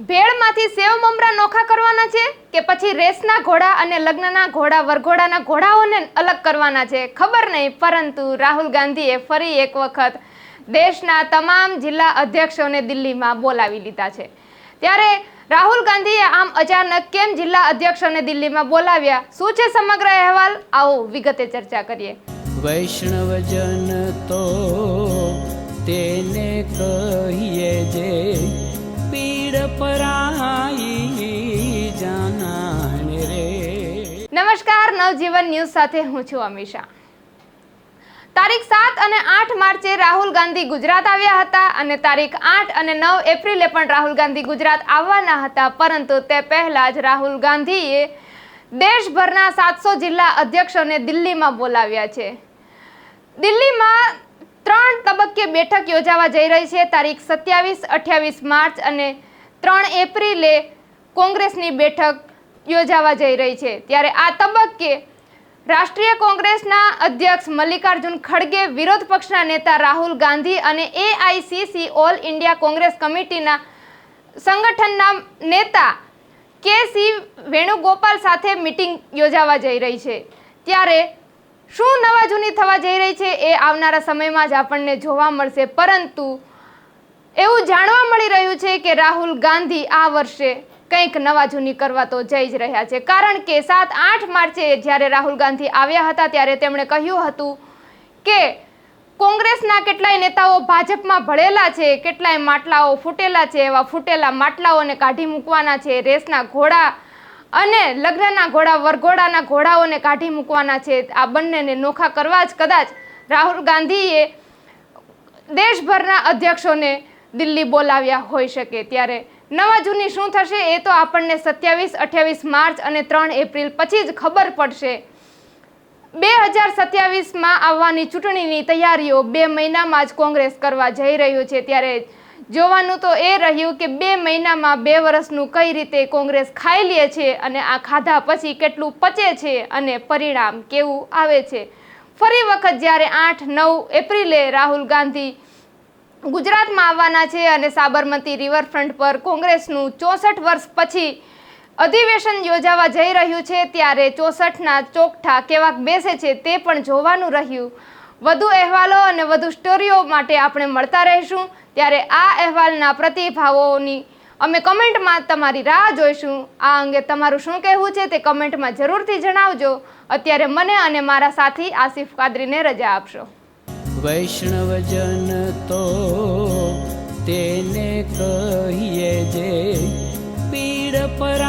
ભેળમાંથી સેવ મમરા નોખા કરવાના છે કે પછી રેસના ઘોડા અને લગ્નના ઘોડા વરઘોડાના ઘોડાઓને અલગ કરવાના છે ખબર નહીં, પરંતુ રાહુલ ગાંધીએ ફરી એક વખત દેશના તમામ જિલ્લા અધ્યક્ષોને દિલ્હીમાં બોલાવી લીધા છે। ત્યારે રાહુલ ગાંધીએ આમ અચાનક કેમ જિલ્લા અધ્યક્ષોને દિલ્હીમાં બોલાવ્યા, શું છે સમગ્ર અહેવાલ, આવો વિગતે ચર્ચા કરીએ। વૈષ્ણવજન તો તેને કહીએ જે પીડ પરાઈ જાનાને રે। નમસ્કાર, નવજીવન ન્યૂઝ સાથે હું છું અમીષા। તારીખ 7 અને 8 માર્ચે રાહુલ ગાંધી ગુજરાત આવ્યા હતા અને તારીખ 8 અને 9 એપ્રિલે પણ રાહુલ ગાંધી ગુજરાત આવવાના હતા, પરંતુ તે પહેલા જ રાહુલ ગાંધીએ દેશભરના 700 જિલ્લા અધ્યક્ષોને દિલ્હીમાં બોલાવ્યા છે। દિલ્હીમાં 3 તબક્કે બેઠક યોજાવા જઈ રહી છે। તારીખ 27, 28 માર્ચ અને 3 એપ્રિલે કોંગ્રેસની બેઠક યોજાવા જઈ રહી છે। ત્યારે આ તબક્કે રાષ્ટ્રીય કોંગ્રેસના અધ્યક્ષ મલ્લિકાર્જુન ખડગે, વિરોધ પક્ષના નેતા રાહુલ ગાંધી અને AICC ઓલ ઇન્ડિયા કોંગ્રેસ કમિટીના સંગઠનના નેતા કે.સી. વેણુગોપાલ સાથે મીટિંગ યોજાવા જઈ રહી છે। ત્યારે શું નવા જૂની થવા જઈ રહી છે એ આવનારા સમયમાં જ આપણને જોવા મળશે, પરંતુ એવું જાણવા મળી રહ્યું છે કે રાહુલ ગાંધી આ વર્ષે કંઈક નવા જૂની કરવા તો જઈ જ રહ્યા છે। કારણ કે 7-8 માર્ચે જ્યારે રાહુલ ગાંધી આવ્યા હતા ત્યારે તેમણે કહ્યું હતું કે કોંગ્રેસના કેટલાય નેતાઓ ભાજપમાં ભળેલા છે, કેટલાય માટલાઓ ફૂટેલા છે, એવા ફૂટેલા માટલાઓને કાઢી મૂકવાના છે, રેસના ઘોડા અને લગ્નના ઘોડા વરઘોડાના ઘોડાઓને કાઢી મૂકવાના છે। આ બંનેને નોખા કરવા જ કદાચ રાહુલ ગાંધીએ દેશભરના અધ્યક્ષોને દિલ્હી બોલાવ્યા હોઈ શકે। ત્યારે નવા જૂની શું થશે એ તો આપણને 27, 28 માર્ચ અને 3 એપ્રિલ પછી જ ખબર પડશે। 2027માં આવવાની ચૂંટણીની તૈયારીઓ 2 મહિનામાં જ કોંગ્રેસ કરવા જઈ રહ્યું છે। ત્યારે જોવાનું તો એ રહ્યું કે 2 મહિનામાં 2 વર્ષનું કઈ રીતે કોંગ્રેસ ખાઈ લે છે અને આ ખાધા પછી કેટલું પચે છે અને પરિણામ કેવું આવે છે। ફરી વખત જ્યારે 8-9 એપ્રિલે રાહુલ ગાંધી ગુજરાતમાં આવવાના છે અને સાબરમતી રિવરફ્રન્ટ પર કોંગ્રેસનું 64 વર્ષ પછી અધિવેશન યોજાવા જઈ રહ્યું છે, ત્યારે 64ના ચોકઠા કેવાક બેસે છે તે પણ જોવાનું રહ્યું। વધુ અહેવાલો અને વધુ સ્ટોરીઓ માટે આપણે મળતા રહીશું। ત્યારે આ અહેવાલના પ્રતિભાવોની અમે કમેન્ટમાં તમારી રાહ જોઈશું। આ અંગે તમારું શું કહેવું છે તે કમેન્ટમાં જરૂરથી જણાવજો। અત્યારે મને અને મારા સાથી આસિફ કાદરીને રજા આપશો। વૈષ્ણવજન તો તેને કહીએ જે પીડ પરા